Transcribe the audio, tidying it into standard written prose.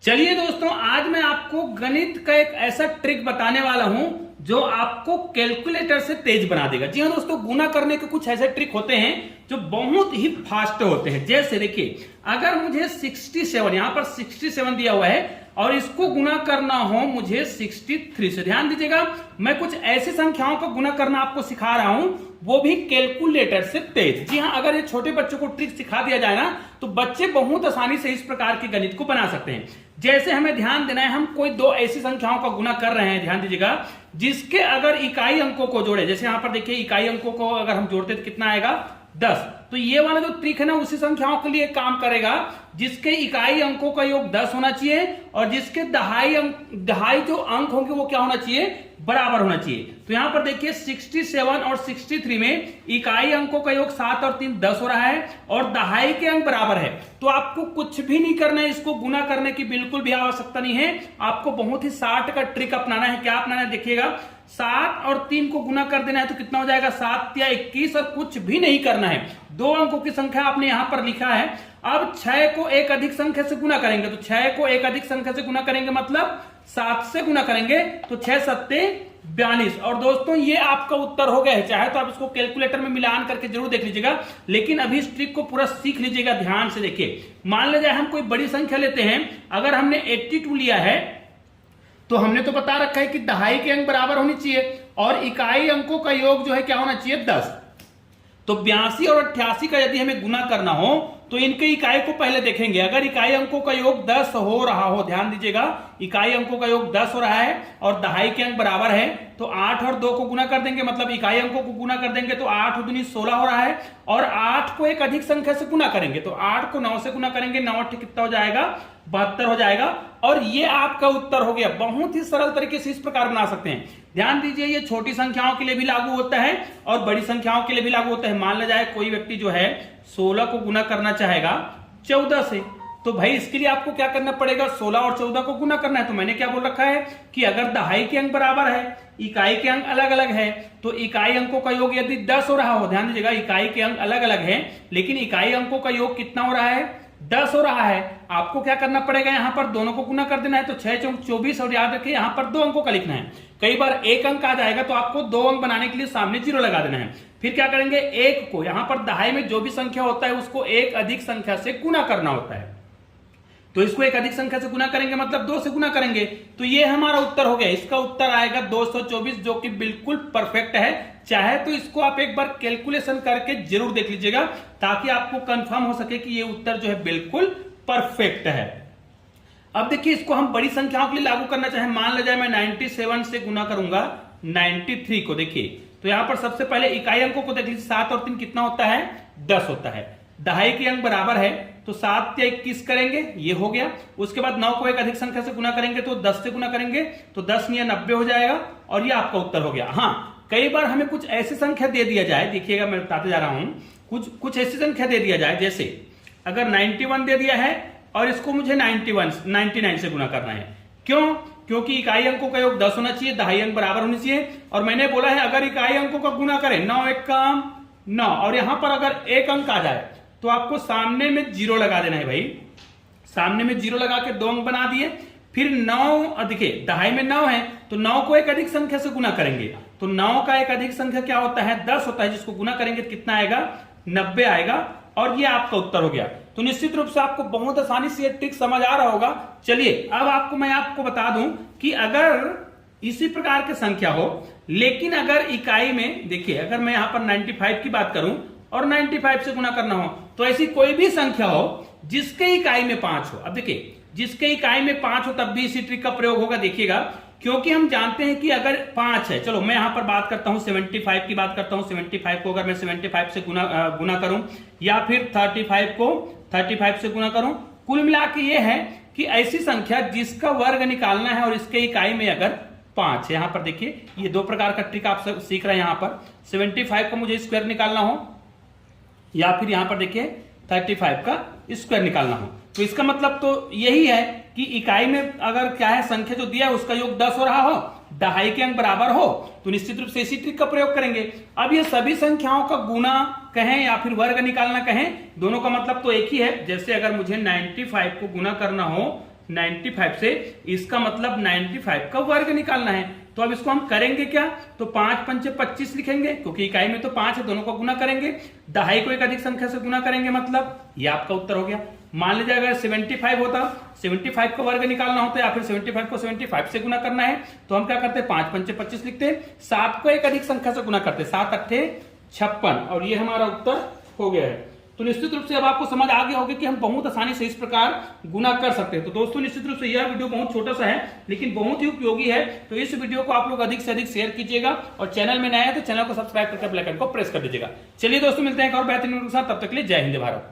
चलिए दोस्तों, आज मैं आपको गणित का एक ऐसा ट्रिक बताने वाला हूं जो आपको कैलकुलेटर से तेज बना देगा। जी हाँ दोस्तों, गुना करने के कुछ ऐसे ट्रिक होते हैं जो बहुत ही फास्ट होते हैं। जैसे देखिए, अगर मुझे 67 यहां पर 67 दिया हुआ है और इसको गुना करना हो मुझे 63 से। ध्यान दीजिएगा, मैं कुछ ऐसी संख्याओं को गुना करना आपको सिखा रहा हूं, वो भी कैलकुलेटर से तेज। जी हाँ, अगर ये छोटे बच्चों को ट्रिक सिखा दिया जाए ना तो बच्चे बहुत आसानी से इस प्रकार के गणित को बना सकते हैं। जैसे हमें ध्यान देना है, हम कोई दो ऐसी संख्याओं का गुना कर रहे हैं, ध्यान दीजिएगा, जिसके अगर इकाई अंकों को जोड़े। जैसे यहां पर देखिए, इकाई अंकों को अगर हम जोड़ते तो कितना आएगा 10। तो ये वाला जो ट्रिक है ना, उसी संख्याओं के लिए काम करेगा जिसके इकाई अंकों का योग 10 होना चाहिए और जिसके दहाई जो अंक होंगे वो क्या होना चाहिए, बराबर होना चाहिए। तो यहां पर देखिए 67 और 63 में इकाई अंकों का योग 7 और 3 10 हो रहा है और दहाई के अंक बराबर है। तो आपको कुछ भी नहीं करना है, इसको गुना करने की बिल्कुल भी आवश्यकता नहीं है। आपको बहुत ही 60 का ट्रिक अपनाना है। क्या अपनाना है देखिएगा, 7 और 3 को गुना कर देना है तो कितना हो जाएगा 7 या 21, और कुछ भी नहीं करना है। दो अंकों की संख्या आपने यहां पर लिखा है। अब 6 को एक अधिक संख्या से गुना करेंगे, तो 6 को एक अधिक संख्या से गुना करेंगे मतलब 7 से गुना करेंगे, तो 6 सत्ते 42। और दोस्तों, ये आपका उत्तर हो गया है। चाहे तो आप इसको कैलकुलेटर में मिलान करके जरूर देख लीजिएगा, लेकिन अभी इस ट्रिक को पूरा सीख लीजिएगा। ध्यान से देखिए, मान लीजिए हम कोई बड़ी संख्या लेते हैं। अगर हमने 82 लिया है तो हमने तो बता रखा है कि दहाई के अंक बराबर होनी चाहिए और इकाई अंकों का योग जो है क्या होना चाहिए 10। तो 82 और 88 का यदि हमें गुना करना हो तो इनके इकाई को पहले देखेंगे। अगर इकाई अंकों का योग 10 हो रहा हो, ध्यान दीजिएगा, इकाई अंकों का योग 10 हो रहा है और दहाई के अंक बराबर है, तो 8 और 2 को गुना कर देंगे, मतलब इकाई अंकों को गुना कर देंगे तो 8 दूनी 16 हो रहा है। और 8 को एक अधिक संख्या से गुना करेंगे, तो 8 को 9 से गुना करेंगे, 9 8 कितना हो जाएगा 72 हो जाएगा। और ये आपका उत्तर हो गया। बहुत ही सरल तरीके से इस प्रकार बना सकते हैं। ध्यान दीजिए, ये छोटी संख्याओं के लिए भी लागू होता है और बड़ी संख्याओं के लिए भी लागू होता है। मान लिया जाए कोई व्यक्ति जो है 16 को गुना करना चाहेगा 14 से, तो भाई इसके लिए आपको क्या करना पड़ेगा, 16 और 14 को गुना करना है। तो मैंने क्या बोल रखा है कि अगर दहाई के अंक बराबर है, इकाई के अंक अलग अलग है, तो इकाई अंकों का योग यदि 10 हो रहा हो, ध्यान दीजिएगा, इकाई के अंक अलग अलग है लेकिन इकाई अंकों का योग कितना हो रहा है 10 हो रहा है। आपको क्या करना पड़ेगा, यहां पर दोनों को गुना कर देना है, तो 6 चौक 24, और याद रखिए यहां पर 2 अंकों का लिखना है। कई बार एक अंक आ जाएगा तो आपको 2 अंक बनाने के लिए सामने 0 लगा देना है। फिर क्या करेंगे, एक को यहां पर दहाई में जो भी संख्या होता है उसको एक अधिक संख्या से गुना करना होता है। तो इसको एक अधिक संख्या से गुना करेंगे मतलब 2 से गुना करेंगे, तो ये हमारा उत्तर हो गया। इसका उत्तर आएगा 224, जो कि बिल्कुल परफेक्ट है। चाहे तो इसको आप एक बार कैलकुलेशन करके जरूर देख लीजिएगा ताकि आपको कंफर्म हो सके कि ये उत्तर जो है बिल्कुल परफेक्ट है। अब देखिए, इसको हम बड़ी संख्याओं के लिए लागू करना चाहें। मान लिया जाए मैं 97 से गुना करूंगा 93 को। देखिए, तो यहां पर सबसे पहले इकाई अंकों को देख लीजिए, 7 और 3 कितना होता है 10 होता है। दहाई के अंक बराबर है तो 7 या 21 करेंगे, ये हो गया। उसके बाद 9 को एक अधिक संख्या से गुना करेंगे तो 10 से गुना करेंगे तो 10 या 90 हो जाएगा और ये आपका उत्तर हो गया। हाँ, कई बार हमें कुछ ऐसी संख्या दे दिया जाए, देखिएगा मैं बताते जा रहा हूं, कुछ ऐसी संख्या दे दिया जाए, जैसे अगर 91 दे दिया है और इसको मुझे 99 से गुना करना है। क्यों? क्योंकि इकाई अंकों का योग 10 होना चाहिए, दहाई अंक बराबर होनी चाहिए। और मैंने बोला है अगर इकाई अंकों का गुना करें 9 एक काम 9, और यहां पर अगर एक अंक आ जाए तो आपको सामने में 0 लगा देना है। भाई सामने में 0 लगा के 2 अंक बना दिए। फिर 9, देखिए दहाई में 9 है तो 9 को एक अधिक संख्या से गुना करेंगे, तो 9 का एक अधिक संख्या क्या होता है 10 होता है, जिसको गुना करेंगे तो कितना आएगा 90 आएगा। और ये आपका उत्तर हो गया। तो निश्चित रूप से आपको बहुत आसानी से ये ट्रिक समझ आ रहा होगा। चलिए अब मैं आपको बता दूं कि अगर इसी प्रकार की संख्या हो, लेकिन अगर इकाई में, देखिए अगर मैं यहां पर 95 की बात करूं और 95 से गुना करना हो, तो ऐसी कोई भी संख्या हो जिसके इकाई में 5 हो। अब देखिए, जिसके इकाई में 5 हो तब भी इसी ट्रिक का प्रयोग होगा। देखिएगा, क्योंकि हम जानते हैं कि अगर 5 है, चलो मैं यहां पर बात करता हूं 75 की बात करता हूं। 75 को अगर मैं 75 से गुना करूं या फिर 35 को 35 से गुना करूं, कुल मिला के ये है कि ऐसी संख्या जिसका वर्ग निकालना है और इसके इकाई में अगर 5 है। यहां पर देखिए, ये 2 प्रकार का ट्रिक आप सीख रहे हैं। यहां पर 75 को मुझे स्क्वायर निकालना हो या फिर यहां पर देखिए 35 का स्क्वायर निकालना हो, तो इसका मतलब तो यही है कि इकाई में अगर क्या है संख्या जो दिया है उसका योग 10 हो रहा हो, दहाई के अंक बराबर हो, तो निश्चित रूप से इसी ट्रिक का प्रयोग करेंगे। अब ये सभी संख्याओं का गुना कहें या फिर वर्ग निकालना कहें, दोनों का मतलब तो एक ही है। जैसे अगर मुझे 95 को गुना करना हो 95 से, इसका मतलब 95 का वर्ग निकालना है। तो अब इसको हम करेंगे क्या, तो 5 पंचे 25 लिखेंगे, क्योंकि इकाई में तो 5 है, दोनों को गुना करेंगे, दहाई को एक अधिक संख्या से गुना करेंगे, मतलब ये आपका उत्तर हो गया। मान लीजिए अगर 75 होता, 75 का वर्ग निकालना होता है या फिर 75 को 75 से गुना करना है, तो हम क्या करते हैं 5 पंचे 25 लिखते हैं, 7 को एक अधिक संख्या से गुना करते हैं, 7 अट्ठे 56, और ये हमारा उत्तर हो गया है। तो निश्चित रूप से अब आपको समझ आ गया होगा कि हम बहुत आसानी से इस प्रकार गुना कर सकते हैं। तो दोस्तों निश्चित रूप से यह वीडियो बहुत छोटा सा है लेकिन बहुत ही उपयोगी है, तो इस वीडियो को आप लोग अधिक से अधिक शेयर कीजिएगा, और चैनल में नया है तो चैनल को सब्सक्राइब करके बेल आइकन को प्रेस कर दीजिएगा। चलिए दोस्तों, मिलते हैं एक और बेहतरीन वीडियो के साथ, तब तक के लिए जय हिंद भारत।